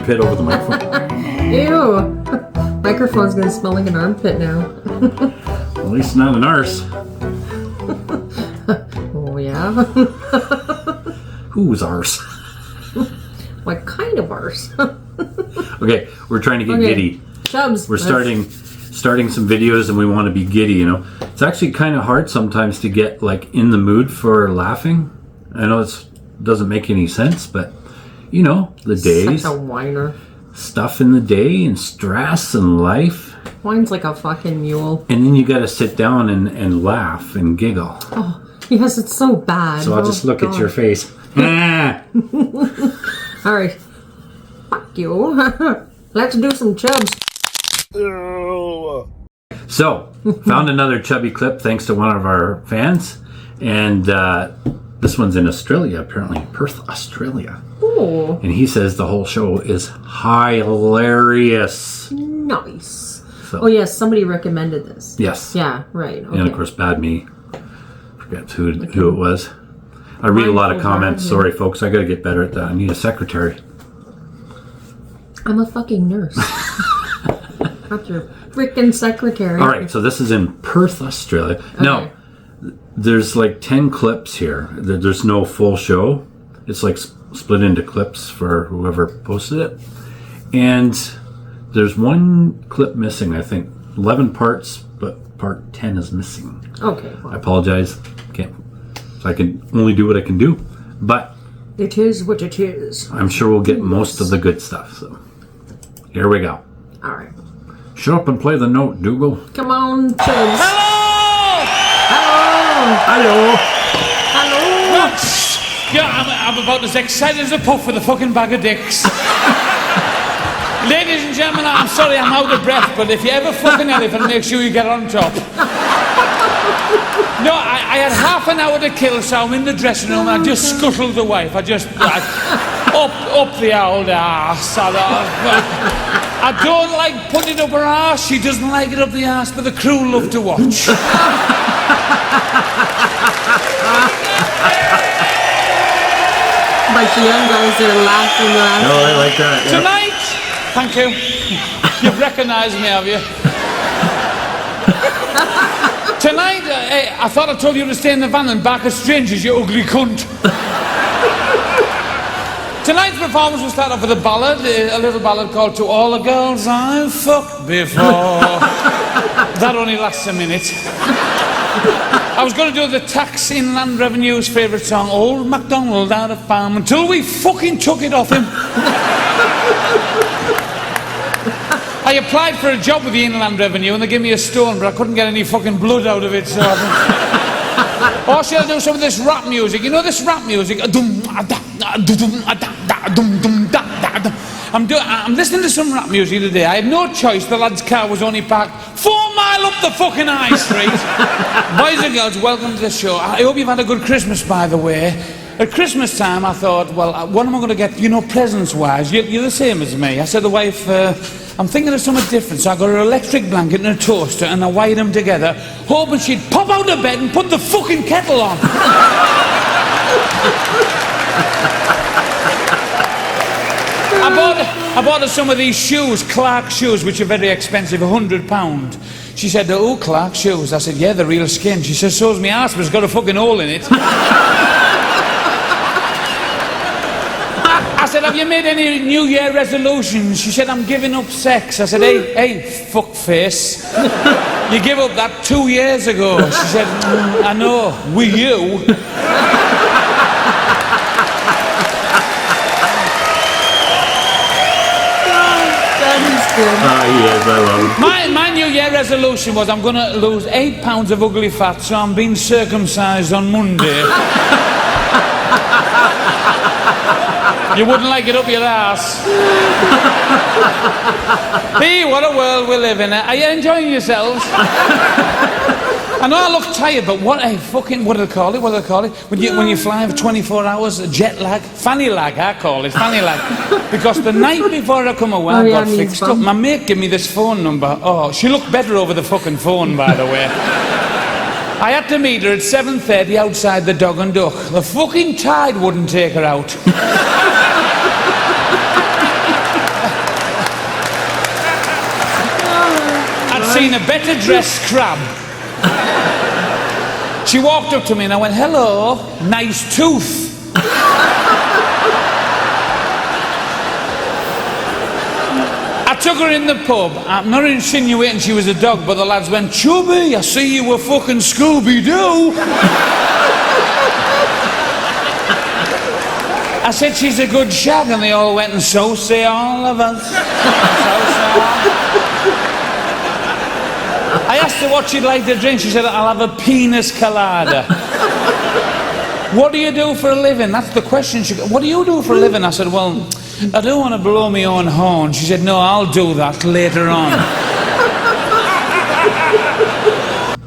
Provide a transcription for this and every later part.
armpit over the microphone. Ew. Microphone's gonna smell like an armpit now. At least not an arse. Oh yeah. Whose arse? What kind of arse? Okay, we're trying to get giddy. Chubs. We're starting some videos and we want to be giddy, you know. It's actually kind of hard sometimes to get like in the mood for laughing. I know it doesn't make any sense, but you know, the days. Such a whiner. Stuff in the day and stress and life. Whines like a fucking mule. And then you got to sit down and laugh and giggle. Oh, yes, it's so bad. So I'll just look at your face. All right. Fuck you. Let's do some chubs. So, found another chubby clip thanks to one of our fans. And this one's in Australia, apparently. Perth, Australia. Ooh. And he says the whole show is hilarious. Nice. So, oh, yes, somebody recommended this. Yes. Yeah, right. Okay. And of course, bad me. Forget who it was. I read a lot of comments. Sorry, folks. I got to get better at that. I need a secretary. I'm a fucking nurse. Not your freaking secretary. All right, so this is in Perth, Australia. Okay. Now, there's like 10 clips here. There's no full show. It's like split into clips for whoever posted it. And there's one clip missing, I think. 11 parts, but part 10 is missing. Okay. Well. I apologize. I can only do what I can do. But it is what it is. I'm sure we'll get most of the good stuff. So here we go. All right. Shut up and play the note, Dougal. Come on, Chubs. Hello! Hello! Hello! Yeah, I'm about as excited as a puff with a fucking bag of dicks. Ladies and gentlemen, I'm sorry I'm out of breath, but if you ever fucking elephant, make sure you get on top. No, I had half an hour to kill, so I'm in the dressing room and I just scuttled the wife. up the old arse. I don't like putting it up her arse. She doesn't like it up the arse, but the crew love to watch. Like the young guys are laughing. No, I like that. Yep. Tonight, thank you. You've recognised me, have you? Tonight, I thought I told you to stay in the van and bark at strangers, you ugly cunt. Tonight's performance will start off with a ballad, a little ballad called To All the Girls I've Fucked Before. That only lasts a minute. I was going to do the Tax Inland Revenue's favourite song, Old MacDonald Had a Farm, until we fucking took it off him. I applied for a job with the Inland Revenue and they gave me a stone, but I couldn't get any fucking blood out of it, so or should I do some of this rap music? You know this rap music? I'm listening to some rap music today. I had no choice. The lad's car was only parked 4 miles up the fucking high street. Boys and girls, welcome to the show. I hope you've had a good Christmas, by the way. At Christmas time, I thought, well, what am I going to get, you know, presents-wise? You're the same as me. I said to the wife, I'm thinking of something different, so I got her electric blanket and a toaster, and I wired them together, hoping she'd pop out of bed and put the fucking kettle on. I bought her some of these shoes, Clark shoes, which are very expensive, £100. She said, oh, Clark shoes. I said, yeah, they're real skin. She said, so's my arse, but it's got a fucking hole in it. I said, have you made any New Year resolutions? She said, I'm giving up sex. I said, hey, fuckface. You gave up that 2 years ago. She said, I know, with you. Yes, I love him. My New Year resolution was I'm going to lose 8 pounds of ugly fat, so I'm being circumcised on Monday. You wouldn't like it up your ass. Hey, what a world we live in. Are you enjoying yourselves? I know I look tired, but what do they call it? When you fly for 24 hours, jet lag? Fanny lag, I call it, fanny lag. Because the night before I come away, I got fixed up. My mate gave me this phone number. Oh, she looked better over the fucking phone, by the way. I had to meet her at 7:30 outside the Dog and Duck. The fucking tide wouldn't take her out. seen a better dressed crab. She walked up to me and I went, hello, nice tooth. I took her in the pub. I'm not insinuating she was a dog, but the lads went, Chubby, I see you were fucking Scooby-Doo. I said, she's a good shag, and they all went, and so say all of us. I asked her what she'd like to drink. She said, I'll have a penis colada. What do you do for a living? That's the question. What do you do for a living? I said, well, I don't want to blow my own horn. She said, no, I'll do that later on.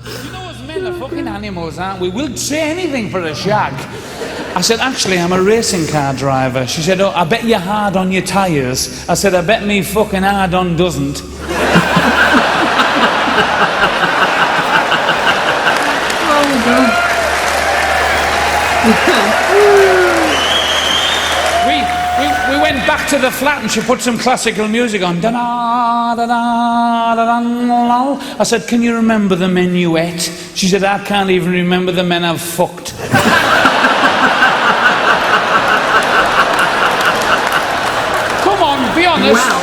You know, as men are fucking animals, aren't we? We'll say anything for a shag. I said, actually, I'm a racing car driver. She said, oh, I bet you're hard on your tyres. I said, I bet me fucking hard on doesn't. We went back to the flat and she put some classical music on. Da-da, da-da, da-da. I said, can you remember the minuet? She said, I can't even remember the men I've fucked. Come on, be honest. Wow.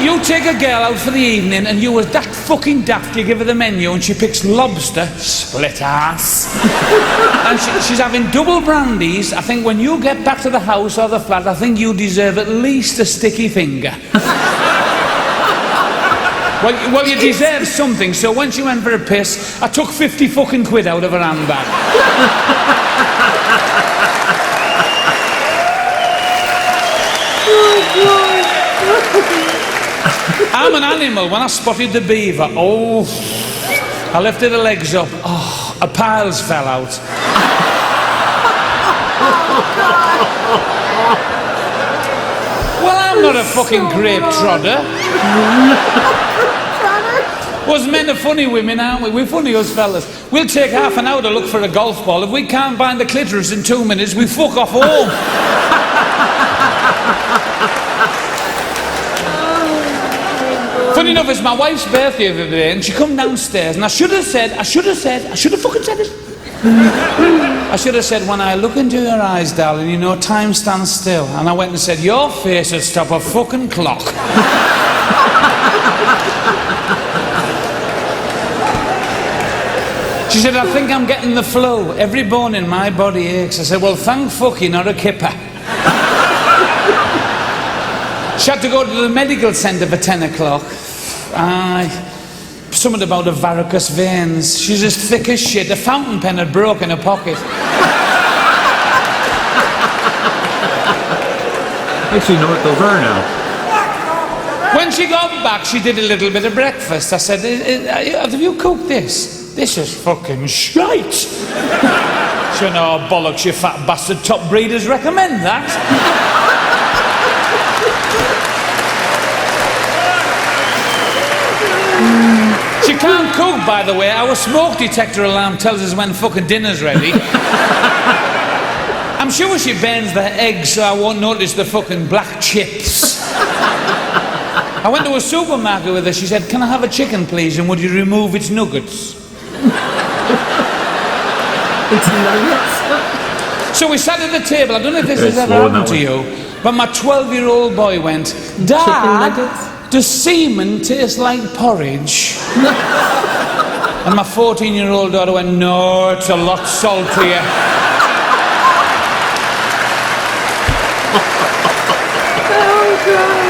You take a girl out for the evening and you was that fucking daft, you give her the menu and she picks lobster, split ass. And she's having double brandies. I think when you get back to the house or the flat, I think you deserve at least a sticky finger. Well, you deserve something, so when she went for a piss, I took 50 fucking quid out of her handbag. I'm an animal. When I spotted the beaver, oh, I lifted her legs up. Oh, her piles fell out. Well, I'm not a fucking grape trodder. Us men are funny women, aren't we? We're funny, us fellas. We'll take half an hour to look for a golf ball. If we can't find the clitoris in 2 minutes, we fuck off home. Funny enough, it's my wife's birthday the other day, and she come downstairs, and I should have fucking said it. I should have said, when I look into your eyes, darling, you know time stands still. And I went and said, your face would stop a fucking clock. She said, I think I'm getting the flu. Every bone in my body aches. I said, well, thank fuck you're not a kipper. She had to go to the medical centre for 10 o'clock. Something about her varicose veins. She's as thick as shit. A fountain pen had broke in her pocket. Actually, you know what those are now. When she got back, she did a little bit of breakfast. I said, have you cooked this? This is fucking shite. She went, oh, bollocks, you fat bastard. Top breeders recommend that. She can't cook, by the way. Our smoke detector alarm tells us when fucking dinner's ready. I'm sure she burns the eggs so I won't notice the fucking black chips. I went to a supermarket with her. She said, can I have a chicken, please, and would you remove its nuggets? It's nuggets. So we sat at the table. I don't know if this has ever happened to you, but my 12-year-old boy went, Dad, does semen taste like porridge? And my 14-year-old daughter went, no, it's a lot saltier. Oh, God.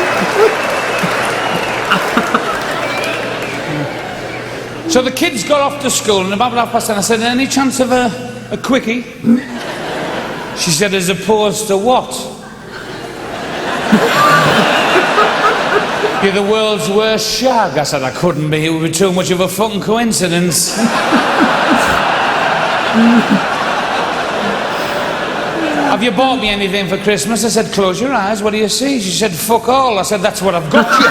So the kids got off to school, and about 10:30 I said, any chance of a quickie? She said, as opposed to what? You're the world's worst shag. I said, I couldn't be. It would be too much of a fucking coincidence. Have you bought me anything for Christmas? I said, close your eyes, what do you see? She said, fuck all. I said, that's what I've got you.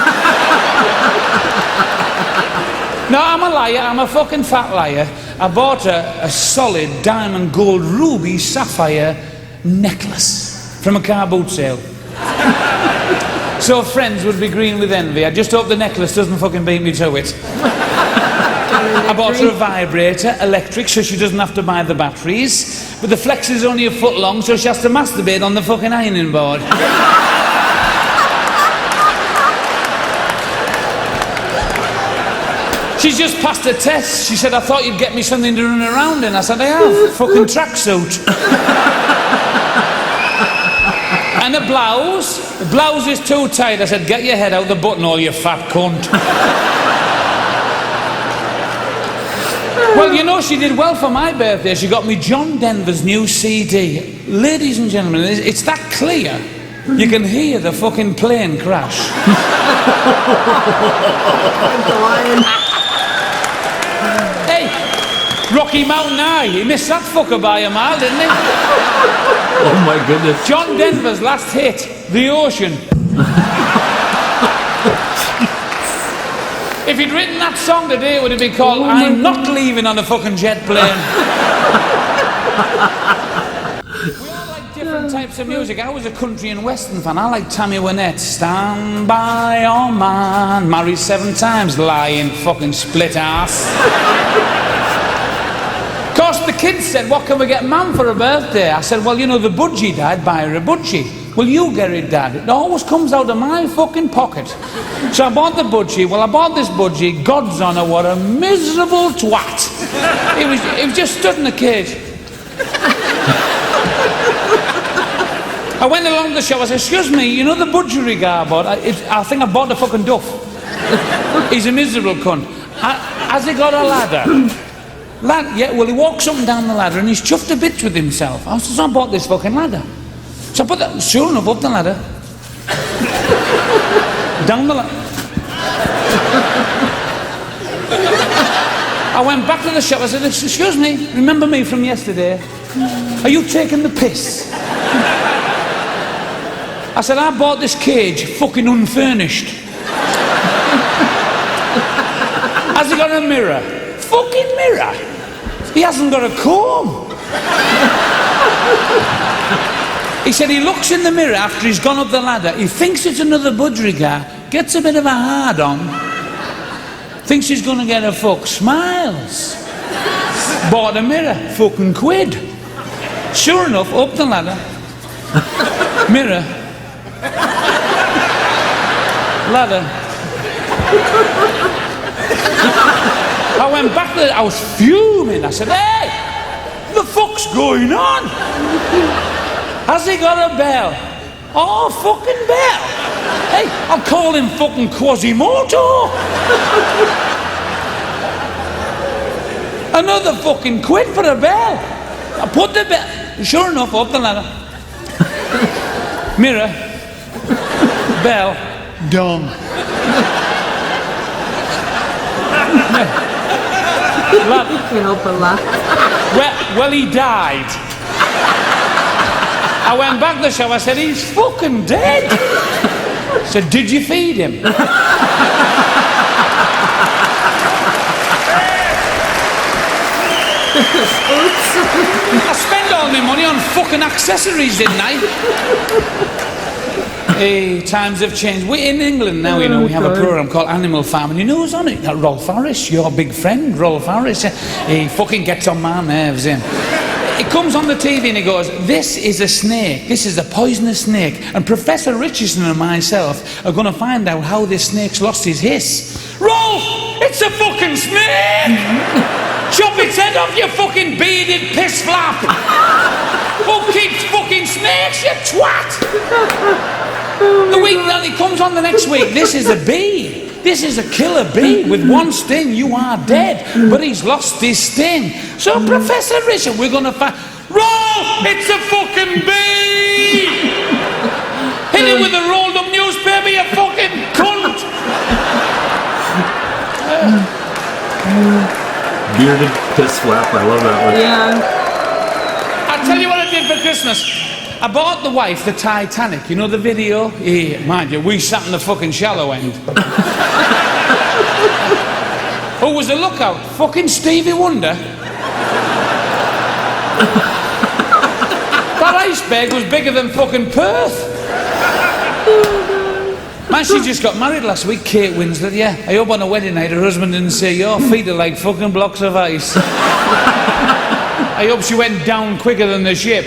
No, I'm a liar. I'm a fucking fat liar. I bought her a solid diamond gold ruby sapphire necklace from a car boot sale. So friends would be green with envy. I just hope the necklace doesn't fucking beat me to it. I bought her a vibrator, electric, so she doesn't have to buy the batteries. But the flex is only a foot long, so she has to masturbate on the fucking ironing board. She's just passed a test. She said, I thought you'd get me something to run around in. I said, I have. Fucking tracksuit. And a blouse. The blouse is too tight. I said, get your head out the buttonhole, you fat cunt. Well, you know, she did well for my birthday. She got me John Denver's new CD. Ladies and gentlemen, it's that clear. You can hear the fucking plane crash. Hey, Rocky Mountain High. He missed that fucker by a mile, didn't he? Oh my goodness. John Denver's last hit, The Ocean. If he'd written that song today, it would have been called I'm Not Leaving on a Fucking Jet Plane. We all like different types of music. I was a country and western fan. I like Tammy Wynette. Stand by your man. Married 7 times, lying fucking split ass. Of course, the kids said, what can we get Mum for her birthday? I said, well, you know, the budgie died, buy her a budgie. Will you get it, Dad? It always comes out of my fucking pocket. So I bought the budgie. Well, I bought this budgie. God's honour, what a miserable twat. It was just stood in a cage. I went along the shop. I said, excuse me, you know the budgie guy I bought? I think I bought the fucking duff. He's a miserable cunt. Has he got a ladder? Yeah, well, he walks up and down the ladder and he's chuffed a bit with himself. I said, so I bought this fucking ladder. So I put that, sure enough, up the ladder. Down the ladder. I went back to the shop. I said, excuse me, remember me from yesterday? Are you taking the piss? I said, I bought this cage fucking unfurnished. Has he got a mirror? Fucking mirror. He hasn't got a comb. He said he looks in the mirror after he's gone up the ladder. He thinks it's another budgerigar, gets a bit of a hard on, thinks he's going to get a fuck, smiles. Bought a mirror, fucking quid. Sure enough, up the ladder, mirror, ladder. I went back there, I was fuming. I said, hey, the fuck's going on? Has he got a bell? Oh, fucking bell. Hey, I'll call him fucking Quasimodo. Another fucking quid for a bell. I put the bell, sure enough, up the ladder. Mirror, bell, done. You help her laugh. Well, he died. I went back to the shop, I said, he's fucking dead. I said, did you feed him? I spent all my money on fucking accessories, didn't I? Hey, times have changed. We're in England now, you know, we have a programme called Animal Farm, and you know who's on it? That Rolf Harris, your big friend, Rolf Harris. He fucking gets on my nerves, him. He comes on the TV and he goes, this is a snake, this is a poisonous snake, and Professor Richardson and myself are going to find out how this snake's lost his hiss. Rolf, it's a fucking snake! Chop its head off, you fucking bearded piss flap! Who keeps fucking snakes, you twat! The week that he comes on the next week, this is a bee. This is a killer bee. With one sting, you are dead. But he's lost his sting. So, Professor Richard, we're going to find... Roll! It's a fucking bee! Hit it with a rolled up newspaper, you fucking cunt! Bearded piss flap, I love that one. Yeah. I'll tell you what I did for Christmas. I bought the wife the Titanic, you know the video? Yeah, mind you, we sat in the fucking shallow end. Who was the lookout? Fucking Stevie Wonder. That iceberg was bigger than fucking Perth. Man, she just got married last week, Kate Winslet, yeah. I hope on a wedding night her husband didn't say, your feet are like fucking blocks of ice. I hope she went down quicker than the ship.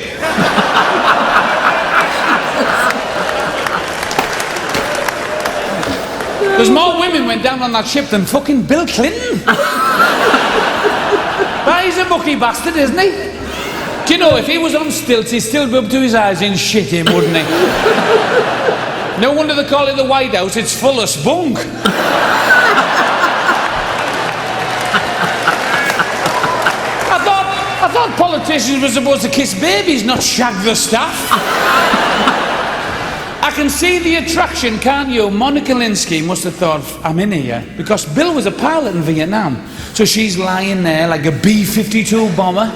There's more women went down on that ship than fucking Bill Clinton. But he's a mucky bastard, isn't he? Do you know, if he was on stilts, he'd still be up to his eyes in shit him, wouldn't he? No wonder they call it the White House, it's full of spunk. I thought politicians were supposed to kiss babies, not shag the staff. I can see the attraction, can't you? Monica Lewinsky must have thought, I'm in here, because Bill was a pilot in Vietnam. So she's lying there like a B-52 bomber,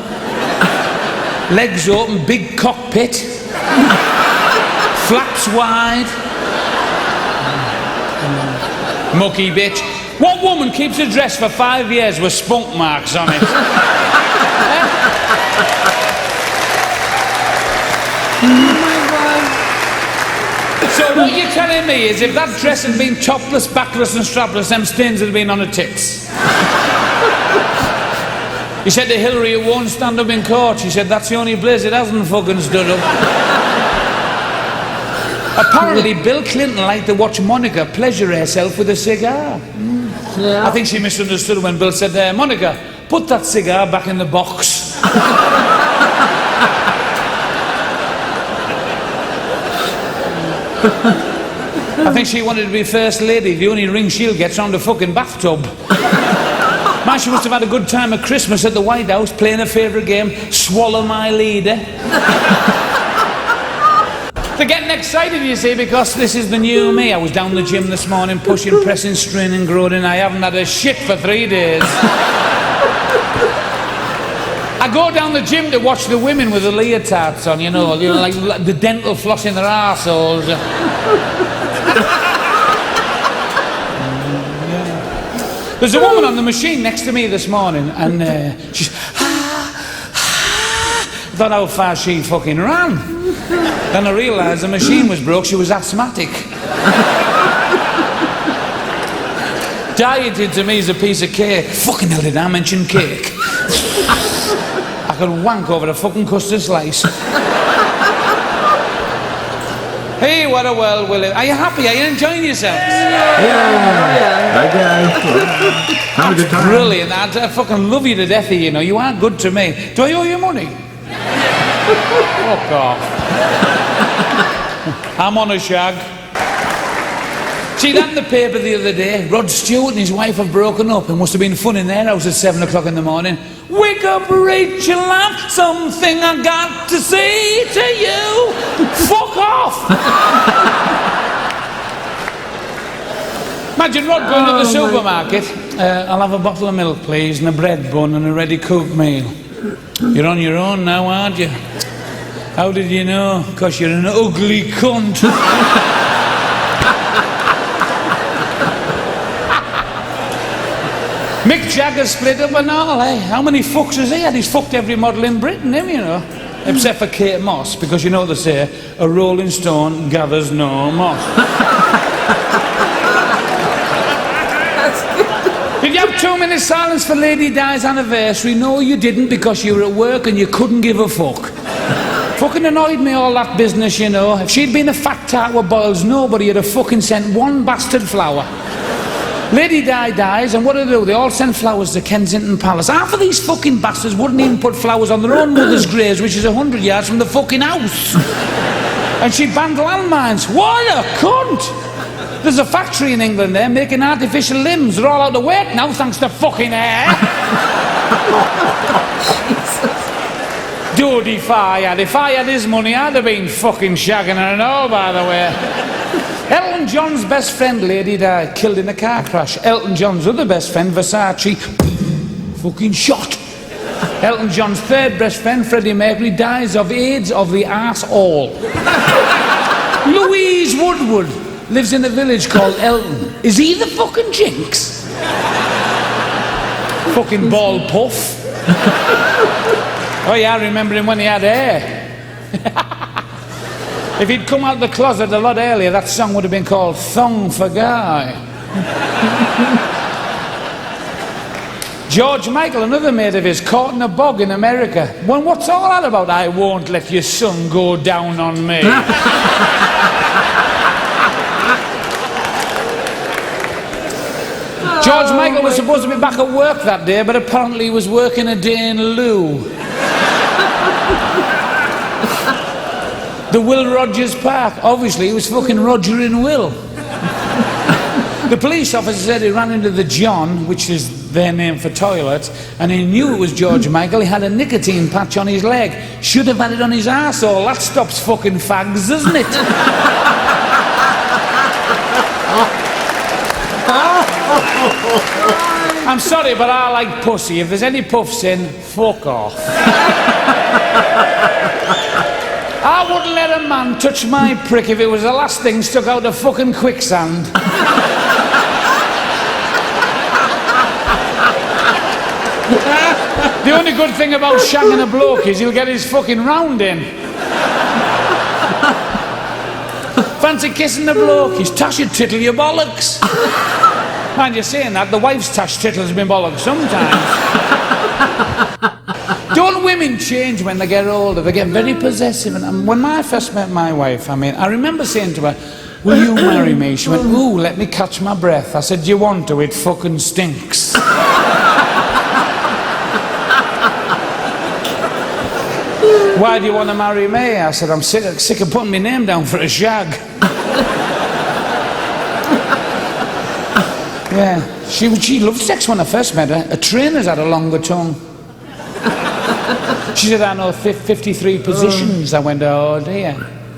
legs open, big cockpit, flaps wide. Mucky bitch. What woman keeps a dress for 5 years with spunk marks on it? So what you're telling me is if that dress had been topless, backless and strapless, them stains would have been on her tits. He said to Hillary it won't stand up in court. She said that's the only place it hasn't fucking stood up. Apparently Bill Clinton liked to watch Monica pleasure herself with a cigar. Yeah. I think she misunderstood when Bill said, Monica, put that cigar back in the box. I think she wanted to be first lady. The only ring she'll get's on the fucking bathtub. Man, she must have had a good time at Christmas at the White House playing her favourite game, Swallow My Leader. They're getting excited, you see, because this is the new me. I was down the gym this morning, pushing, pressing, straining, growing. I haven't had a shit for 3 days. I go down the gym to watch the women with the leotards on, you know, like the dental floss in their arseholes. There's a woman on the machine next to me this morning, and she's... thought how far she fucking ran. Then I realised the machine was broke, she was asthmatic. Dieted to me is a piece of cake. Fucking hell did I mention cake? I could wank over a fucking custard slice. Hey, what a world we live. Are you happy? Are you enjoying yourselves? Yeah. Okay. Have a good time. Brilliant. I fucking love you to death, you know. You are good to me. Do I owe you money? Fuck off. I'm on a shag. See that in the paper the other day? Rod Stewart and his wife have broken up. It must have been fun in their house at 7 o'clock in the morning. Wake up, Rachel, I've something I got to say to you. Fuck off. Imagine Rod going to the supermarket. I'll have a bottle of milk, please, and a bread bun and a ready-cooked meal. You're on your own now, aren't you? How did you know? 'Cause you're an ugly cunt. Mick Jagger split up and all, eh? How many fucks has he had? He's fucked every model in Britain, him, you know. Except for Kate Moss, because you know what they say, a rolling stone gathers no moss. Did you have 2 minutes silence for Lady Di's anniversary? No, you didn't, because you were at work and you couldn't give a fuck. Fucking annoyed me, all that business, you know. If she'd been a fat tart with boils, nobody would have fucking sent one bastard flower. Lady Di dies, and what do? They all send flowers to Kensington Palace. Half of these fucking bastards wouldn't even put flowers on their own mother's graves, which is 100 yards from the fucking house. And she banned landmines. What a cunt! There's a factory in England there making artificial limbs. They're all out of work now, thanks to fucking air. Dude, if I had his money, I'd have been fucking shagging her and all, by the way. Elton John's best friend, Lady Di, killed in a car crash. Elton John's other best friend, Versace, fucking shot. Elton John's third best friend, Freddie Mercury, dies of AIDS of the arse-hole. Louise Woodward lives in a village called Elton. Is he the fucking jinx? Fucking bald puff. Oh yeah, I remember him when he had hair. If he'd come out of the closet a lot earlier, that song would have been called Thong for Guy. George Michael, another mate of his, caught in a bog in America. Well, what's all that about? I won't let your son go down on me. George Michael was supposed to be back at work that day, but apparently he was working a day in lieu. The Will Rogers Park. Obviously, he was fucking Roger and Will. The police officer said he ran into the John, which is their name for toilet, and he knew it was George Michael. He had a nicotine patch on his leg. Should have had it on his arsehole. That stops fucking fags, doesn't it? I'm sorry, but I like pussy. If there's any puffs in, fuck off. I wouldn't let a man touch my prick if it was the last thing stuck out of fucking quicksand. The only good thing about shagging a bloke is he'll get his fucking round in. Fancy kissing the bloke? He's tash your tittle, you bollocks. Mind you saying that, the wife's tash tittle has been bollocks sometimes. Don't women change when they get older? They get very possessive. And when I first met my wife, I remember saying to her, will you marry me? She went, ooh, let me catch my breath. I said, do you want to? It fucking stinks. Why do you want to marry me? I said, I'm sick of putting my name down for a shag. Yeah, she loved sex when I first met her. A trainer's had a longer tongue. She said, I know 53 positions. I went, oh dear.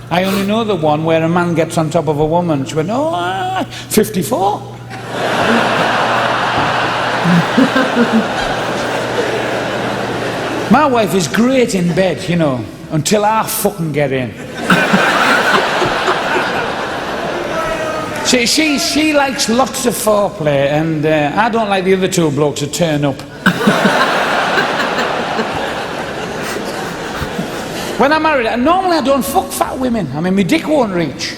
I only know the one where a man gets on top of a woman. She went, oh, 54. My wife is great in bed, you know, until I fucking get in. She likes lots of foreplay, and I don't like the other two blokes to turn up. When I married her, normally I don't fuck fat women. I mean, my dick won't reach.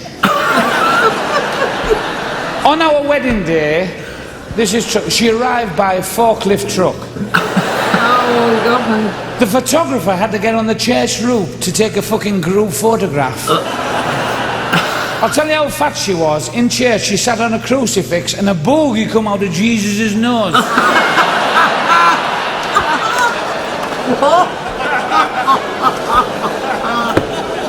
On our wedding day, this is true, she arrived by a forklift truck. Oh, God. The photographer had to get on the church roof to take a fucking group photograph. I'll tell you how fat she was. In church, she sat on a crucifix and a bogey come out of Jesus' nose.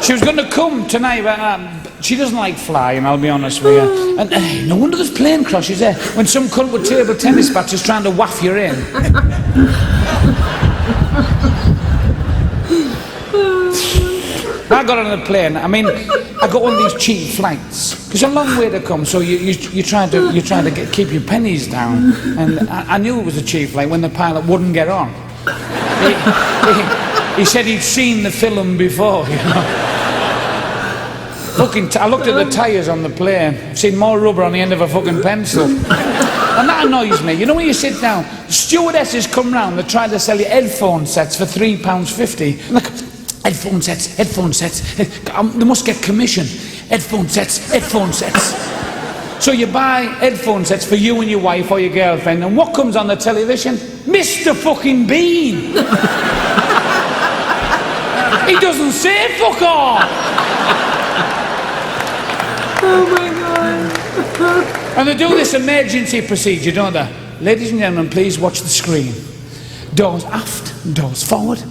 She was going to come tonight, but she doesn't like flying, I'll be honest with you. And no wonder there's plane crashes there. When some cunt with table tennis bats is trying to waff you in. I got on the plane. I mean, I got one of these cheap flights. It's a long way to come, so you're trying to keep your pennies down. And I knew it was a cheap flight when the pilot wouldn't get on. He said he'd seen the film before, you know. I looked at the tyres on the plane. I've seen more rubber on the end of a fucking pencil. And that annoys me. You know when you sit down, stewardesses come round, they try to sell you headphone sets for £3.50. Look, headphone sets. They must get commission. Headphone sets. So you buy headphone sets for you and your wife or your girlfriend, and what comes on the television? Mr. fucking Bean. He doesn't say fuck off. Oh my God. And they do this emergency procedure, don't they? Ladies and gentlemen, please watch the screen. Doors aft, doors forward.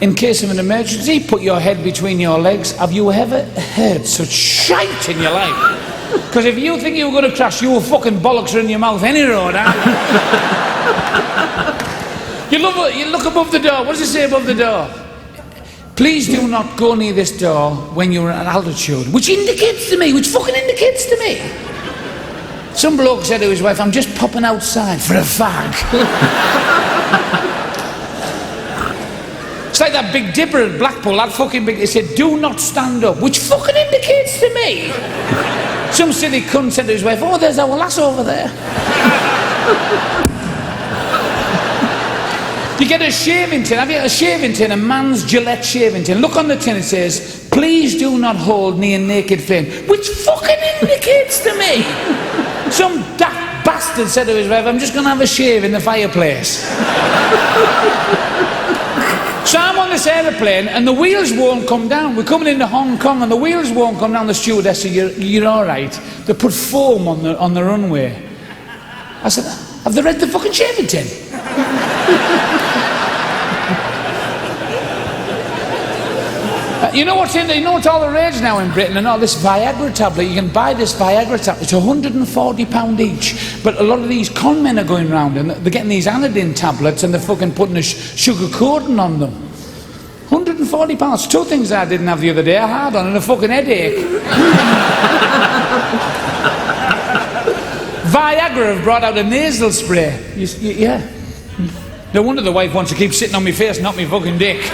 In case of an emergency, put your head between your legs. Have you ever heard such shite in your life? Because if you think you were going to crash, your fucking bollocks are in your mouth any road, aren't you? You look above the door. What does it say above the door? Please do not go near this door when you're at altitude. Which fucking indicates to me. Some bloke said to his wife, I'm just popping outside for a fag. It's like that Big Dipper at Blackpool, that fucking big, they said, do not stand up, which fucking indicates to me. Some silly cunt said to his wife, oh, there's our lass over there. You get a shaving tin. Have you a shaving tin? A man's Gillette shaving tin. Look on the tin. It says, "Please do not hold near naked flame," which fucking indicates to me some daft bastard said to his wife, "I'm just going to have a shave in the fireplace." So I'm on this aeroplane and the wheels won't come down. We're coming into Hong Kong and the wheels won't come down. The stewardess said, "You're all right." They put foam on the runway. I said, "Have they read the fucking shaving tin?" You know what's all the rage now in Britain and all this Viagra tablet. You can buy this Viagra tablet. It's £140 each. But a lot of these con men are going round and they're getting these anodine tablets and they're fucking putting a sugar coating on them. £140. Two things I didn't have the other day: a hard on and a fucking headache. Viagra have brought out a nasal spray. Yeah. No wonder the wife wants to keep sitting on my face, not me fucking dick.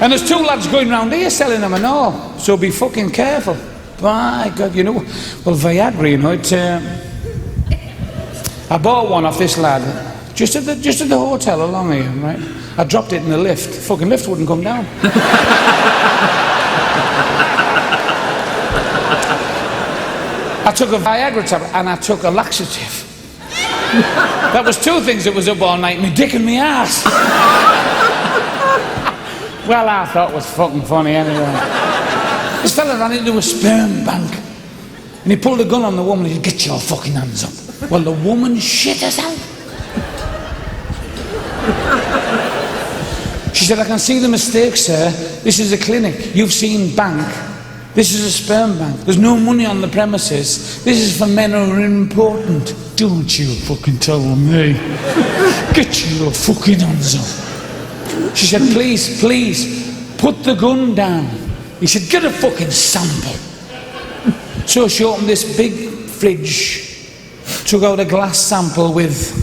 And there's two lads going round here selling them and all, so be fucking careful. My God, you know, well, Viagra, you know, I bought one off this lad just at the hotel along here, right? I dropped it in the lift. The fucking lift wouldn't come down. I took a Viagra tablet and I took a laxative. That was two things that was up all night: me dick and me ass. Well, I thought it was fucking funny anyway. This fella ran into a sperm bank and he pulled a gun on the woman. He said, "Get your fucking hands up." Well, the woman shit herself. She said, "I can see the mistake, sir. This is a clinic. You've seen bank. This is a sperm bank. There's no money on the premises. This is for men who are important." "Don't you fucking tell me. Get your fucking hands up." She said, please, put the gun down." He said, "Get a fucking sample." So she opened this big fridge, took out a glass sample with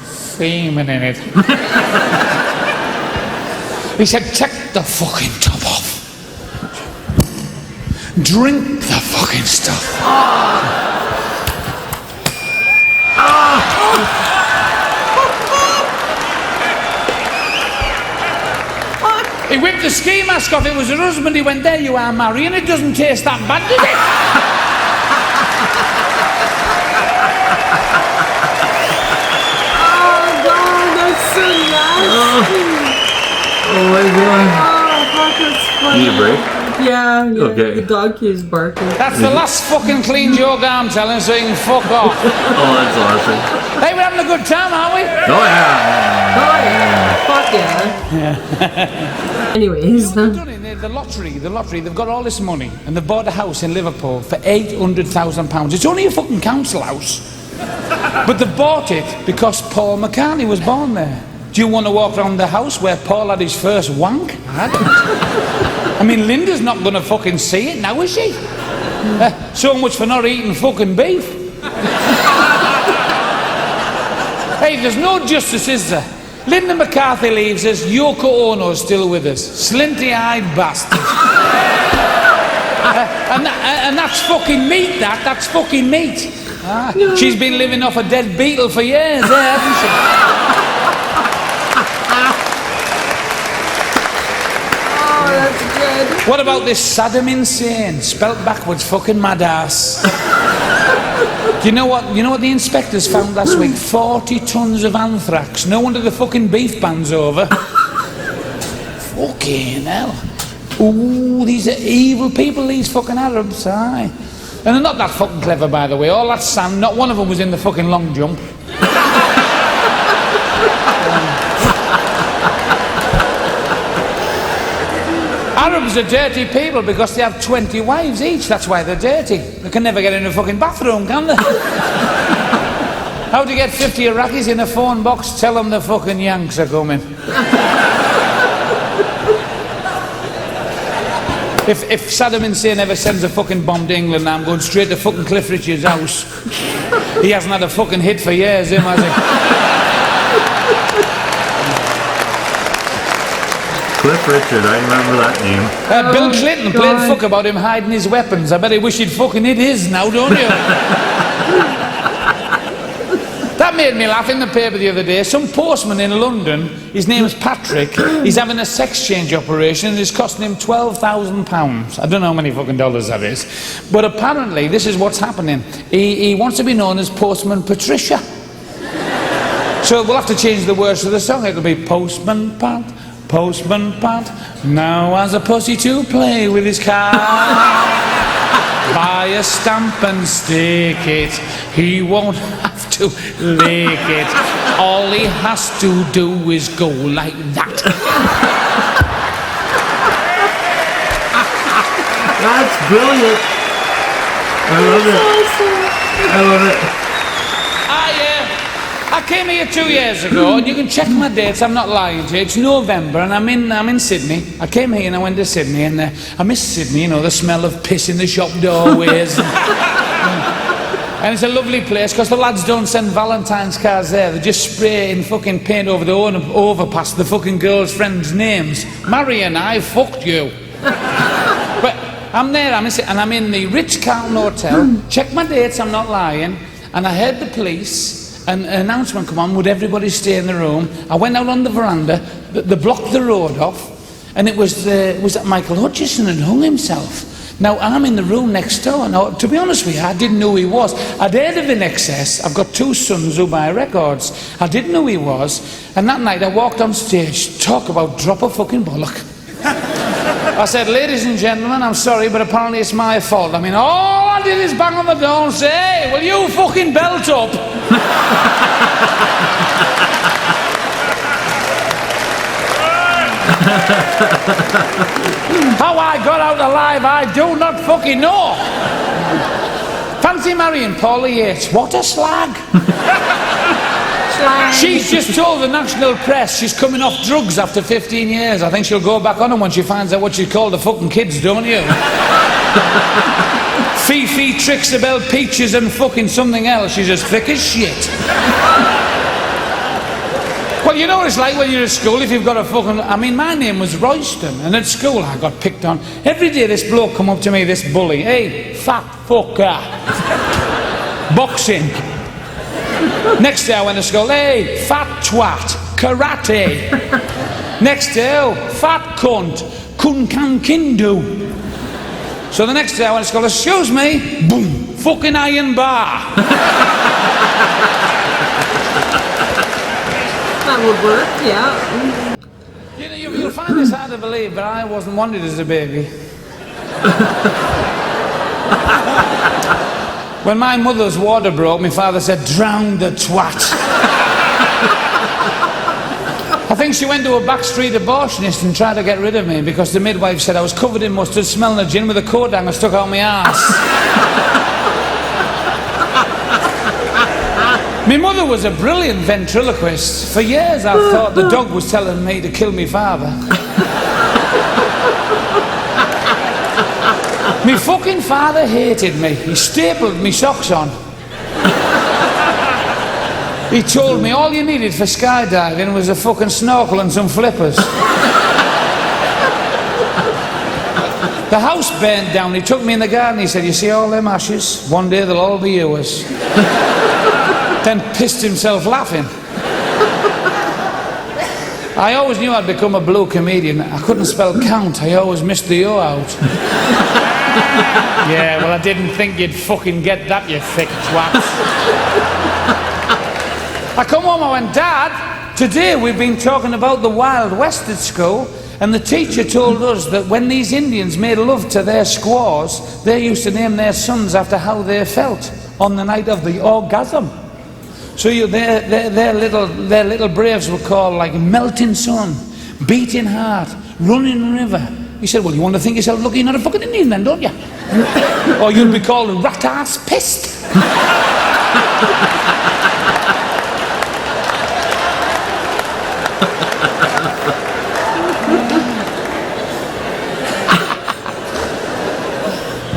semen in it. He said, "Take the fucking top off. Drink the fucking stuff." He whipped the ski mask off. It was her husband. He went, "There you are, Marion. It doesn't taste that bad, does it?" Oh God, that's so nasty. Oh my God. Oh, fuck, that's funny. Need a break? Yeah. Okay. The dog keeps barking. That's the last fucking clean joke I'm telling, so you can fuck off. Oh, that's awesome. Hey, we're having a good time, aren't we? Oh yeah. Oh yeah. Fuck yeah. Anyways. They've done it. The lottery, they've got all this money and they've bought a house in Liverpool for £800,000. It's only a fucking council house. But they bought it because Paul McCartney was born there. Do you want to walk around the house where Paul had his first wank? I don't. I mean, Linda's not going to fucking see it now, is she? So much for not eating fucking beef. Hey, there's no justice, is there? Linda McCarthy leaves us, Yoko Ono's still with us. Slinty-eyed bastard. And that's fucking meat, that's fucking meat. She's been living off a dead beetle for years, hasn't she? Oh, that's good. What about this Saddam Hussein, spelt backwards, fucking mad ass? Do you know what the inspectors found last week? 40 tons of anthrax. No wonder the fucking beef ban's over. Fucking hell. Ooh, these are evil people, these fucking Arabs, aye. And they're not that fucking clever, by the way. All that sand, not one of them was in the fucking long jump. Arabs are dirty people because they have 20 wives each. That's why they're dirty. They can never get in a fucking bathroom, can they? How do you get 50 Iraqis in a phone box? Tell them the fucking Yanks are coming. If Saddam Hussein ever sends a fucking bomb to England, I'm going straight to fucking Cliff Richard's house. He hasn't had a fucking hit for years, him, has he? Cliff Richard, I remember that name. Bill Clinton played fuck about him hiding his weapons. I bet he wish he'd fucking hit his now, don't you? That made me laugh in the paper the other day. Some postman in London, his name's Patrick, he's having a sex change operation and it's costing him £12,000. I don't know how many fucking dollars that is. But apparently, this is what's happening. He wants to be known as Postman Patricia. So we'll have to change the words to the song. It'll be Postman Pat, now has a pussy to play with his car. Buy a stamp and stick it, he won't have to lick it. All he has to do is go like that. That's brilliant. I love it. I love it. I came here 2 years ago, and you can check my dates, I'm not lying to you. It's November, and I'm in Sydney. I came here and I went to Sydney, and I miss Sydney, you know, the smell of piss in the shop doorways. And it's a lovely place, because the lads don't send Valentine's cards there. They just spray in fucking paint over the overpass the fucking girls' names. Marion, I fucked you. But I'm there, and I'm in the Ritz-Carlton Hotel. Check my dates, I'm not lying. And I heard the police. An announcement come on, would everybody stay in the room? I went out on the veranda, they blocked the road off, and it was that Michael Hutchison had hung himself. Now, I'm in the room next door. Now, to be honest with you, I didn't know who he was. I'd heard of In Excess. I've got 2 sons who buy records. I didn't know who he was, and that night I walked on stage, talk about drop a fucking bollock. I said, ladies and gentlemen, I'm sorry, but apparently it's my fault. I mean, all I did is bang on the door and say, hey, will you fucking belt up? How I got out alive, I do not fucking know. Fancy marrying Paula Yates. What a slag. She's just told the national press she's coming off drugs after 15 years. I think she'll go back on them when she finds out what she called the fucking kids, don't you? Fifi, Trixabel, Peaches and fucking something else. She's as thick as shit. Well, you know what it's like when you're at school if you've got a fucking... I mean, my name was Royston, and at school I got picked on. Every day this bloke come up to me, this bully. Hey, fat fucker. Boxing. Next day I went to school, hey, fat twat, karate. Next day, oh, fat cunt, kun kan kindu. So the next day I went to school, excuse me, boom, fucking iron bar. That would work, yeah. You know, you'll find this hard to believe, but I wasn't wanted as a baby. When my mother's water broke, my father said, drown the twat. I think she went to a backstreet abortionist and tried to get rid of me because the midwife said I was covered in mustard, smelling of gin with a coat hanger stuck out my arse. My mother was a brilliant ventriloquist. For years I thought the dog was telling me to kill my father. My fucking father hated me. He stapled me socks on. He told me all you needed for skydiving was a fucking snorkel and some flippers. The house burnt down. He took me in the garden. He said, you see all them ashes? One day they'll all be yours. Then pissed himself laughing. I always knew I'd become a blue comedian. I couldn't spell count. I always missed the O out. Yeah, well, I didn't think you'd fucking get that, you thick twat. I come home, I went, Dad, today we've been talking about the Wild West at school, and the teacher told us that when these Indians made love to their squaws, they used to name their sons after how they felt on the night of the orgasm. So their little braves were called like Melting Sun, Beating Heart, Running River. He said, well, you want to think yourself lucky you're not a fucking Indian then, don't you? Or you'll be called Rat-Ass Pissed.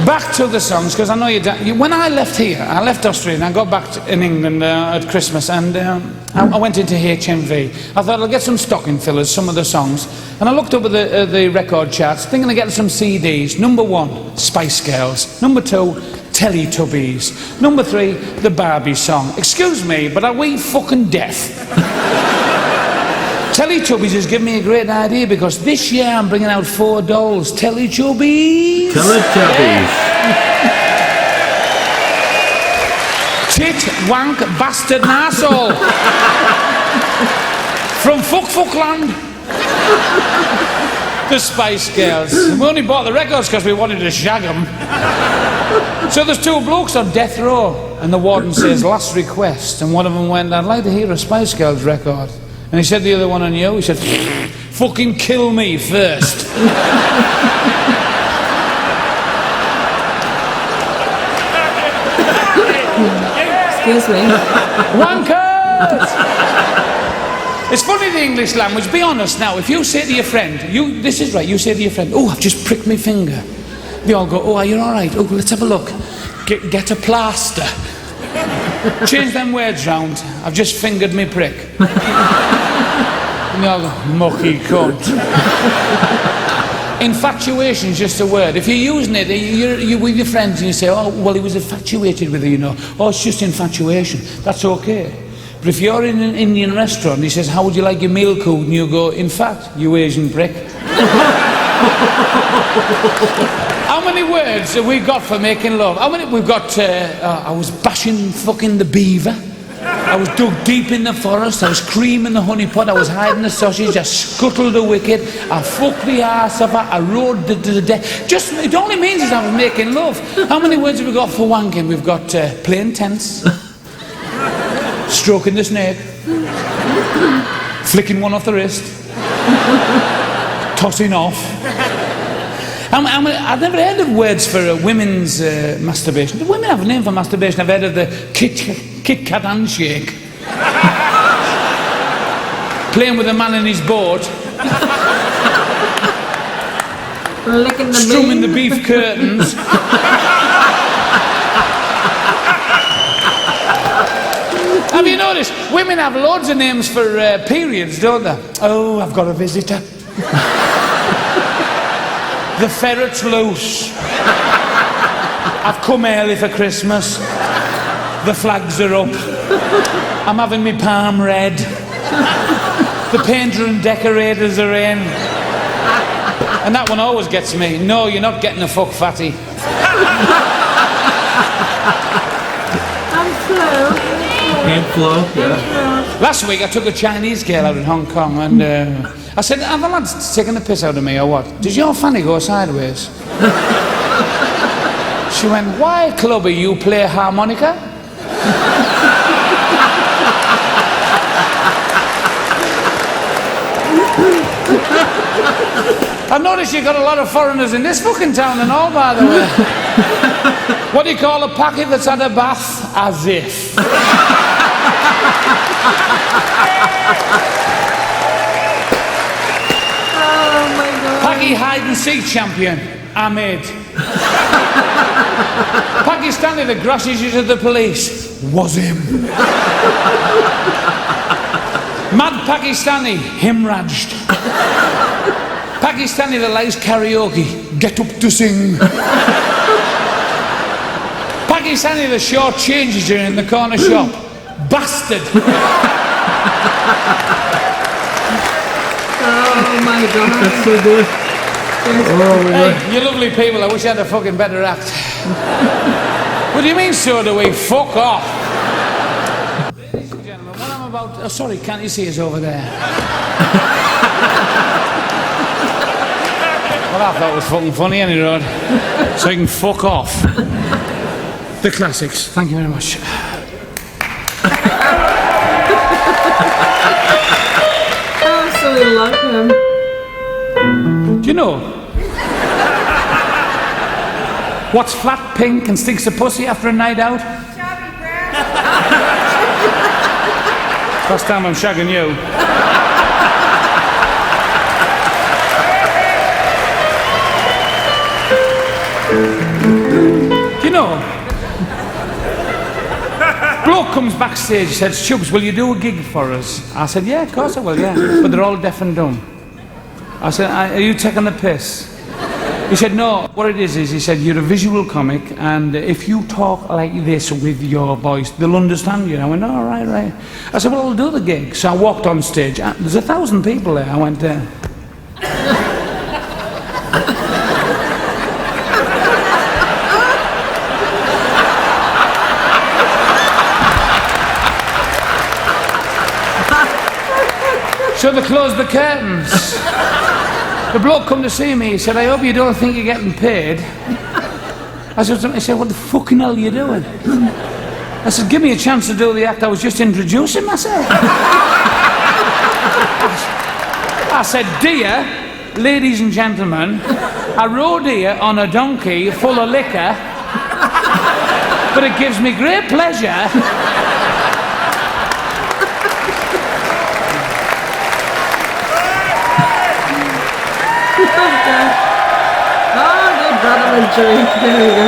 Back to the songs, because I know when I left here, I left Australia and I got back in England at Christmas, and I went into HMV. I thought I'll get some stocking fillers, some of the songs, and I looked up at the record charts, thinking of getting some CDs. Number 1, Spice Girls. Number 2, Teletubbies. Number 3, the Barbie song. Excuse me, but are we fucking deaf? Teletubbies has given me a great idea because this year I'm bringing out 4 dolls. Teletubbies. Teletubbies. Tit, wank, bastard, and arsehole. From Fuckland. The Spice Girls. We only bought the records because we wanted to shag them. So there's 2 blokes on death row, and the warden says, last request, and one of them went, I'd like to hear a Spice Girls record. And he said the other one on you, he said, fucking kill me first. Excuse me. Wankers! It's funny, the English language. Be honest now. If you say to your friend, this is right, you say to your friend, oh, I've just pricked my finger. They all go, oh, are you all right? Oh, let's have a look. Get a plaster. Change them words round. I've just fingered me prick. And they all go, mucky cunt. Infatuation's just a word. If you're using it, you're with your friends and you say, oh, well, he was infatuated with her, you know. Oh, it's just infatuation. That's okay. But if you're in an Indian restaurant and he says, how would you like your meal cooked? And you go, in fact, you Asian prick. How many words have we got for making love? How many? We've got, I was bashing fucking the beaver. I was dug deep in the forest. I was creaming the honey pot. I was hiding the sausage. I scuttled the wicket. I fucked the arse of her. I rode the deck. Just, it only means is I was making love. How many words have we got for wanking? We've got playing tense. Stroking the snake. Flicking one off the wrist. Tossing off. I've never heard of words for women's masturbation. Do women have a name for masturbation? I've heard of the Kit Kat handshake. Playing with a man in his boat. Licking the strumming the beef curtains. Have you noticed? Women have loads of names for periods, don't they? Oh, I've got a visitor. The ferret's loose. I've come early for Christmas. The flags are up. I'm having my palm red. The painter and decorators are in. And that one always gets me. No, you're not getting a fuck fatty. I'm slow. Flow, yeah. Last week I took a Chinese girl out in Hong Kong and I said, are the lads taking the piss out of me or what? Does your fanny go sideways? She went, why, Clubby, you play harmonica? I've noticed you've got a lot of foreigners in this fucking town and all, by the way. What do you call a packet that's had a bath? As if. Oh my God. Paki hide and seek champion, Ahmed. Pakistani, the grosses you to the police, was him. Mad Pakistani, hemorrhaged. Pakistani that likes karaoke, get up to sing. Pakistani that short changes you in the corner shop, bastard. Oh my God. That's so good. Hey, you lovely people, I wish I had a fucking better act. What do you mean, so do we? Fuck off. Ladies and gentlemen, what I'm about... Oh, sorry, can't you see us over there? Well, I thought it was fucking funny, any road. So you can fuck off. The classics. Thank you very much. Oh, so we love him. Do you know what's flat, pink, and stinks of pussy after a night out? Chubby, First time I'm shagging you. Do you know? Bloke comes backstage, says, Chubbs, will you do a gig for us? I said, yeah, of course I will, yeah. But they're all deaf and dumb. I said, are you taking the piss? He said, no, what it is, he said, you're a visual comic, and if you talk like this with your voice, they'll understand you. I went, oh, right. I said, well, I'll do the gig. So I walked on stage. There's 1,000 people there. I went, so they closed the curtains. The bloke come to see me, he said, I hope you don't think you're getting paid. I said, he said, what the fucking hell are you doing? I said, give me a chance to do the act, I was just introducing myself. I said, dear, ladies and gentlemen, I rode here on a donkey full of liquor, but it gives me great pleasure Oh, they brought him a drink. There we go.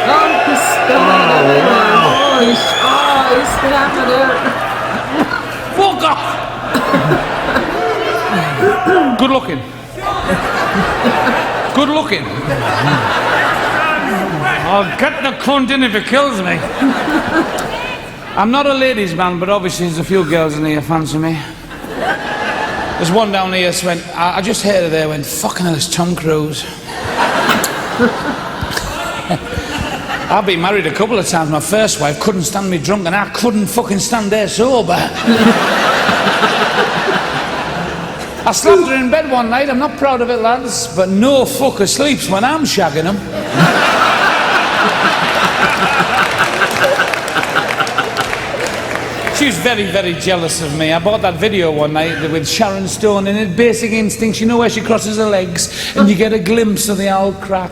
Oh, he's spilling it everywhere. Oh, he's snapping it. fuck off! Good looking. Good looking. I'll get the cunt in if it kills me. I'm not a ladies' man, but obviously there's a few girls in here fancy me. There's one down here who went, I just heard her there, went, fucking hell, it's Tom Cruise. I've been married a couple of times. My first wife couldn't stand me drunk, and I couldn't fucking stand her sober. I slapped her in bed one night. I'm not proud of it, lads, but no fucker sleeps when I'm shagging him. She was very, very jealous of me. I bought that video one night with Sharon Stone in it, Basic Instincts. You know where she crosses her legs and you get a glimpse of the old crack.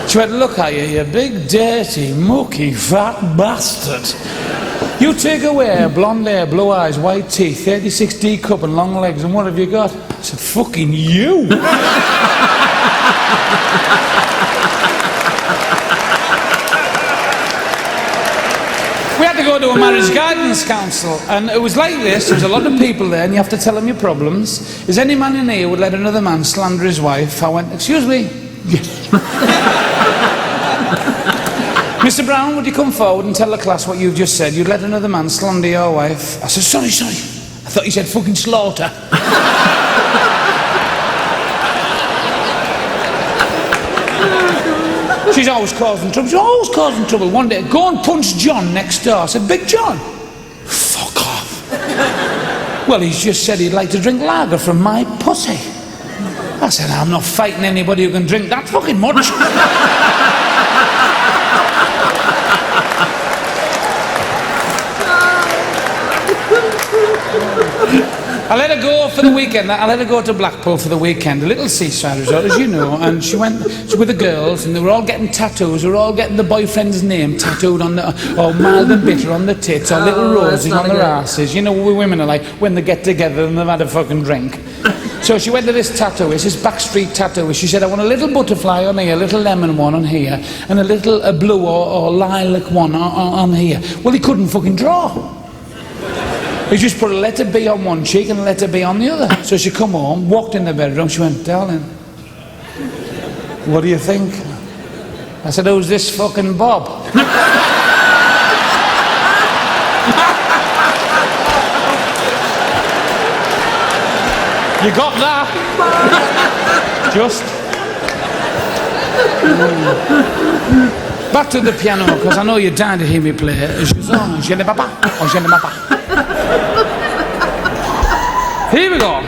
She went, look at you big, dirty, mucky, fat bastard. You take away her blonde hair, blue eyes, white teeth, 36D cup and long legs, and what have you got? I said, fucking you. We had to go to a marriage guidance council, and it was like this. There was a lot of people there, and you have to tell them your problems. Is any man in here would let another man slander his wife? I went, excuse me? Yes. Mr. Brown, would you come forward and tell the class what you've just said? You'd let another man slander your wife. I said, sorry. I thought you said fucking slaughter. She's always causing trouble. One day, go and punch John next door. I said, Big John? Fuck off. Well, he's just said he'd like to drink lager from my pussy. I said, I'm not fighting anybody who can drink that fucking much. I let her go for the weekend. I let her go to Blackpool for the weekend, a little seaside resort, as you know, and she went with the girls, and they were all getting tattoos. They were all getting the boyfriend's name tattooed on the, or mild and bitter on the tits, or little roses on their asses. You know what women are like when they get together and they've had a fucking drink. So she went to this tattooist, this backstreet tattooist. She said, I want a little butterfly on here, a little lemon one on here, and a little blue or lilac one on here. Well, he couldn't fucking draw. He just put a letter B on one cheek and a letter B on the other. So she come home, walked in the bedroom, she went, darling, what do you think? I said, who's this fucking Bob? You got that? Just. Back to the piano, because I know you're dying to hear me play it. Je ne papa, or je ne papa. Here we go.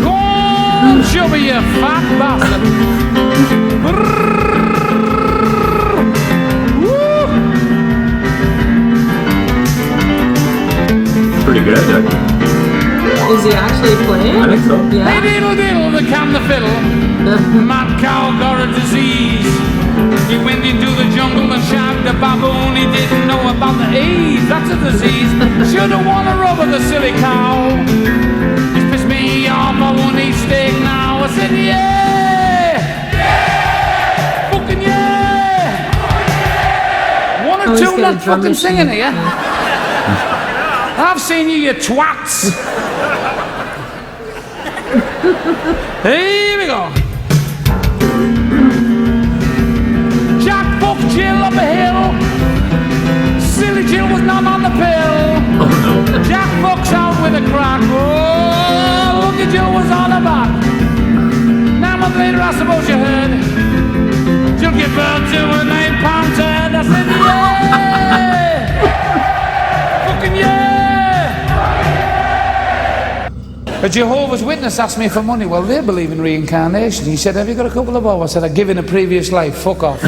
Go on, Chubby, you fat bastard. Pretty good. Is he actually playing? I think so. Yeah. Hey, diddle, diddle, the cam the fiddle. Mad cow got a disease. He went into the jungle and shagged a baboon. He didn't know about the AIDS. That's a disease. Should've won a rub of the silly cow. He's pissed me off. I won't eat steak now. I said, yeah! Yeah! Fucking yeah! One or two not fucking singing here. I've seen you, you twats. Here we go. Jack fucked Jill up a hill. Silly Jill was not on the pill. Oh no. Jack fucks out with a crack. Oh, Lucky Jill was on her back. 9 months later, I suppose you heard. She'll give birth to an 8-pound turd. I said, yeah! Fucking yeah! A Jehovah's Witness asked me for money. Well, they believe in reincarnation. He said, have you got a couple of bob? I said, I give in a previous life. Fuck off.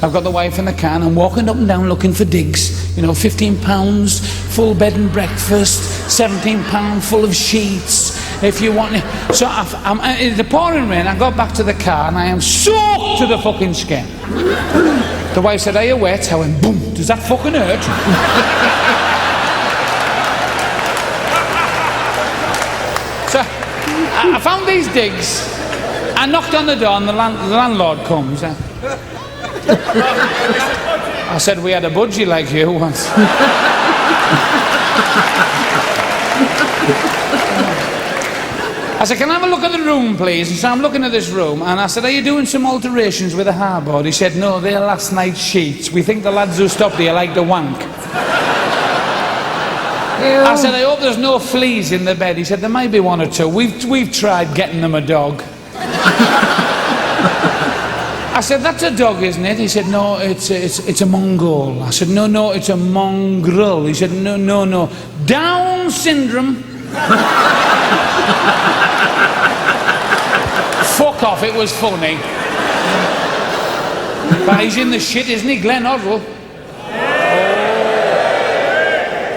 I've got the wife in the car and I'm walking up and down looking for digs. You know, £15, full bed and breakfast, £17 full of sheets. If you want... So in the pouring rain, I got back to the car and I am soaked to the fucking skin. The wife said, are you wet? I went, boom, does that fucking hurt? So I found these digs. I knocked on the door and the landlord comes. I said, we had a budgie like you once. I said, can I have a look at the room, please? And so I'm looking at this room, and I said, are you doing some alterations with the hardboard? He said, no, they're last night's sheets. We think the lads who stopped here like to wank. I said, I hope there's no fleas in the bed. He said, there might be one or two. We've tried getting them a dog. I said, that's a dog, isn't it? He said, no, it's a Mongol. I said, no, it's a mongrel. He said, no. Down syndrome. Fuck off, it was funny. But he's in the shit, isn't he, Glenn Hoddle? Oh.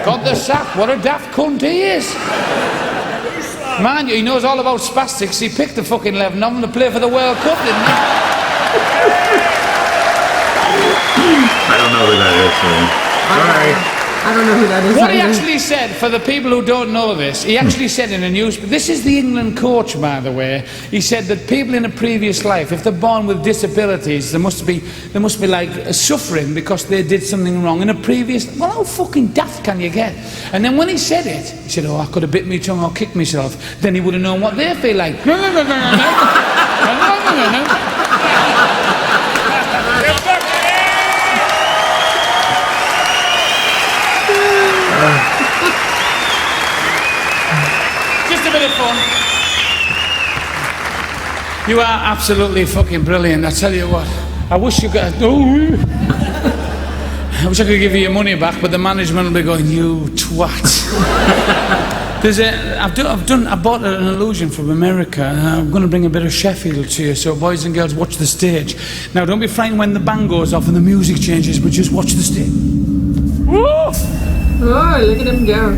Got the sack, what a daft cunt he is. Man, he knows all about spastics. He picked the fucking 11 of them to play for the World Cup, didn't he? I don't know who that is, man. Sorry. I don't know who that is. What he actually said, for the people who don't know this, he actually said in a newspaper, this is the England coach, by the way, he said that people in a previous life, if they're born with disabilities, they must be like suffering because they did something wrong in a previous... Well, how fucking daft can you get? And then when he said it, he said, oh, I could have bit my tongue or kicked myself. Then he would have known what they feel like. Just a bit of fun. You are absolutely fucking brilliant, I tell you what. I wish you could... I wish I could give you your money back, but the management will be going, you twat. I bought an illusion from America, and I'm going to bring a bit of Sheffield to you, so boys and girls, watch the stage. Now, don't be frightened when the band goes off and the music changes, but just watch the stage. Woo! Oh, look at him go.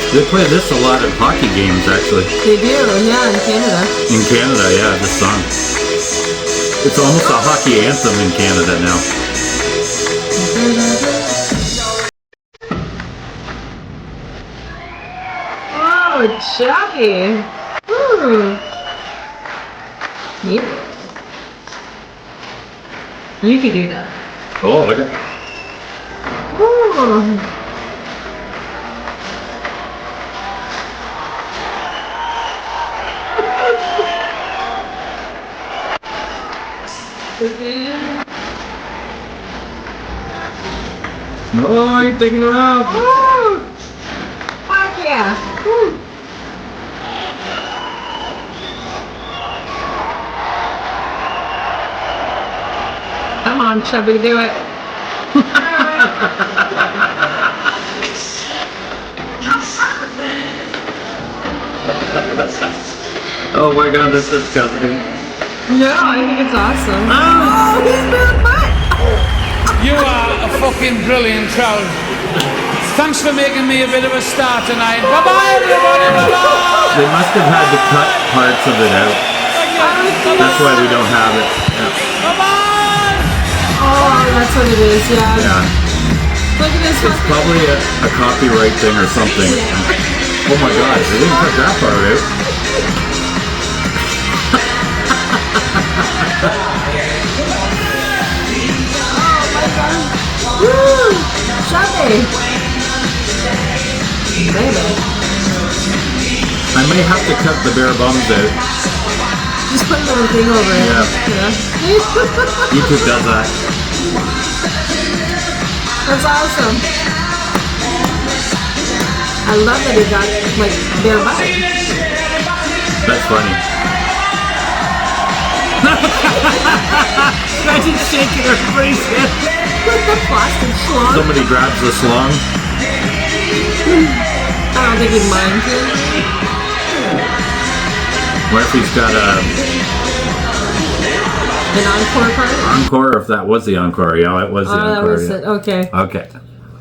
They play this a lot in hockey games, actually. They do, yeah, in Canada. In Canada, yeah, this song. It's almost a hockey anthem in Canada now. Oh, Chubby. Ooh. Yeah. You can do that. Oh, look at... Ooh. Oh, you're taking her out. Woo! Fuck yeah! Woo! Come on, Chubby, do it. Oh my god, this is disgusting. No, I think it's awesome. Oh, he's moved butt! You are a fucking brilliant crowd. Thanks for making me a bit of a star tonight. Bye-bye, everybody. Bye-bye. They must have had to cut parts of it out. That's why we don't have it. Yeah. Bye-bye. Oh, that's what it is, yeah. Yeah. Look at this It's fucking... probably a copyright thing or something. Oh my god, they didn't cut that part out. Oh my god. Woo! Chubby! Baby. I may have to cut the bare bums out. Just put a little thing over it. Yeah. Yeah. YouTube does that. That's awesome. I love that he got like bare butt. That's funny. Imagine shaking everybody's head. With the plastic schlong. Somebody grabs the slung. I don't think he'd mind. What if he's got An encore part? encore? If that was the encore, yeah, it was the Oh, encore. that was yeah. it. Okay. Okay.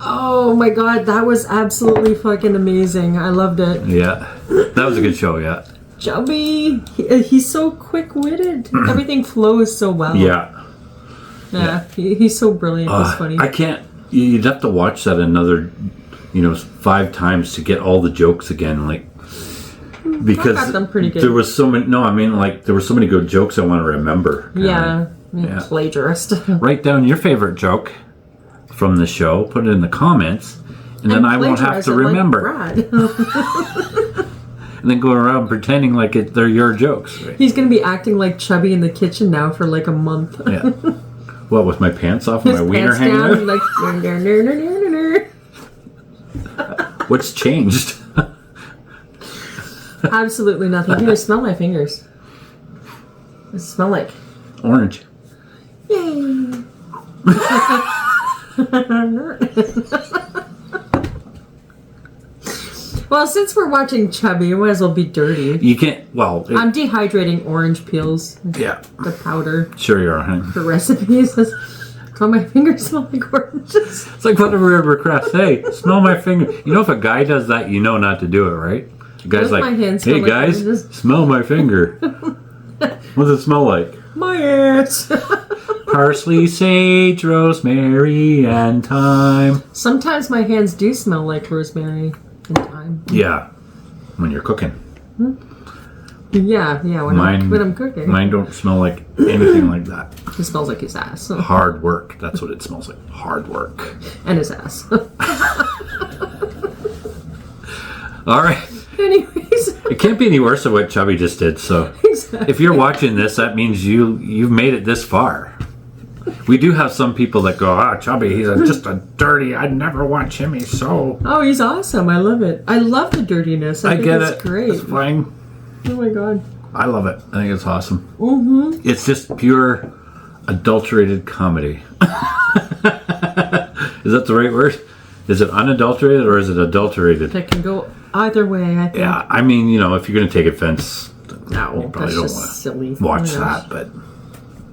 Oh my god, that was absolutely fucking amazing. I loved it. Yeah, that was a good show. Yeah. Chubby, he's so quick-witted. Everything flows so well. Yeah. Yeah, he's so brilliant. It's funny. I can't. You'd have to watch that another, 5 times to get all the jokes again. Like, because got them pretty good. there was so many. No, I mean, like, there were so many good jokes I want to remember. Yeah. Yeah. Plagiarist. Write down your favorite joke from the show. Put it in the comments, and then I won't have to remember. Like And then go around pretending like they're your jokes. Right? He's gonna be acting like Chubby in the kitchen now for like a month. Yeah. What, with my pants off and His my wiener pants hanging down, out? like, What's changed? absolutely nothing. Here, smell my fingers. They smell like Orange. yay. Well, since we're watching Chubby, it might as well be dirty. You can't. Well, I'm dehydrating orange peels. yeah. The powder Sure you are, honey. for recipes. So my fingers smell like oranges. It's like whatever we request. Hey, smell my finger. You know, if a guy does that, you know not to do it, right? The guy's Both like, my hands hey smell like guys, oranges." smell my finger. What does it smell like? My ass. Parsley, sage, rosemary, and thyme. Sometimes my hands do smell like rosemary and thyme. Yeah, when you're cooking. Yeah, when I'm cooking. Mine don't smell like anything like that. It smells like his ass. Hard work. That's what it smells like. Hard work. And his ass. All right. Anyways. It can't be any worse than what Chubby just did. So Exactly. if you're watching this, that means you've made it this far. We do have some people that go, Chubby, he's just a dirty. I'd never watch him. He's so... Oh, he's awesome. I love it. I love the dirtiness. I think get it's it. great. It's fine. Oh my god. I love it. I think it's awesome. Mm-hmm. It's just pure adulterated comedy. Is that the right word? Is it unadulterated or is it adulterated? That can go either way, I think. Yeah, I mean, if you're going to take offense, No, you probably that's don't just want silly. to watch You know. that, but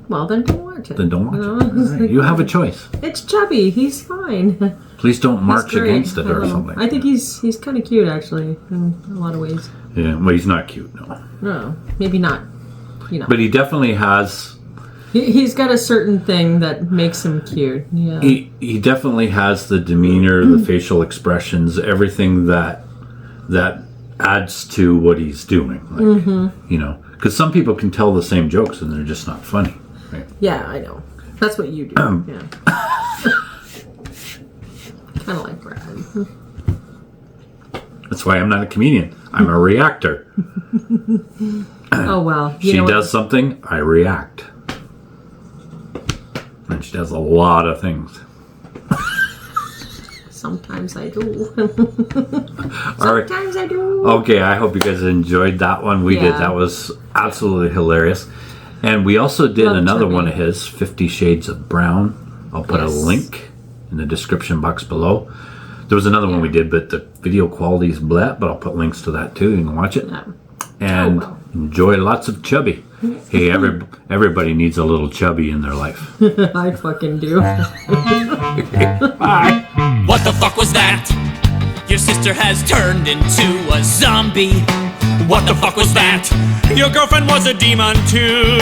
Well, then don't watch it. then don't watch No, it. it's All right. like- You have a choice. It's Chubby. He's fine. Please don't march He's great. against it I or love him. something. I think he's kind of cute, actually, in a lot of ways. Yeah, well, he's not cute, no. No, maybe not. But he definitely has... He's got a certain thing that makes him cute. Yeah. He definitely has the demeanor, the facial expressions, everything that adds to what he's doing. Like, because some people can tell the same jokes and they're just not funny. Right? Yeah, I know. That's what you do. Yeah. Kind of like Brad. That's why I'm not a comedian. I'm a reactor. Oh, well. She does something, I react. And she does a lot of things. Sometimes I do. All right. Sometimes I do. Okay, I hope you guys enjoyed that one. We did. Yeah. That was absolutely hilarious. And we also did Love another Chubby. one of his, 50 Shades of Brown. I'll put a Yes. link in the description box below. There was another one we did, but the video quality is blah, but I'll put links to that too. You can watch it. Yeah. And Oh, well. enjoy lots of Chubby. Hey, everybody needs a little Chubby in their life. I fucking do. Bye. What the fuck was that? Your sister has turned into a zombie. What the fuck was that? Your girlfriend was a demon too.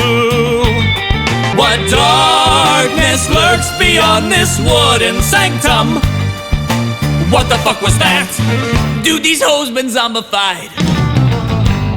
What darkness lurks beyond this wooden sanctum? What the fuck was that? Dude, these hoes been zombified.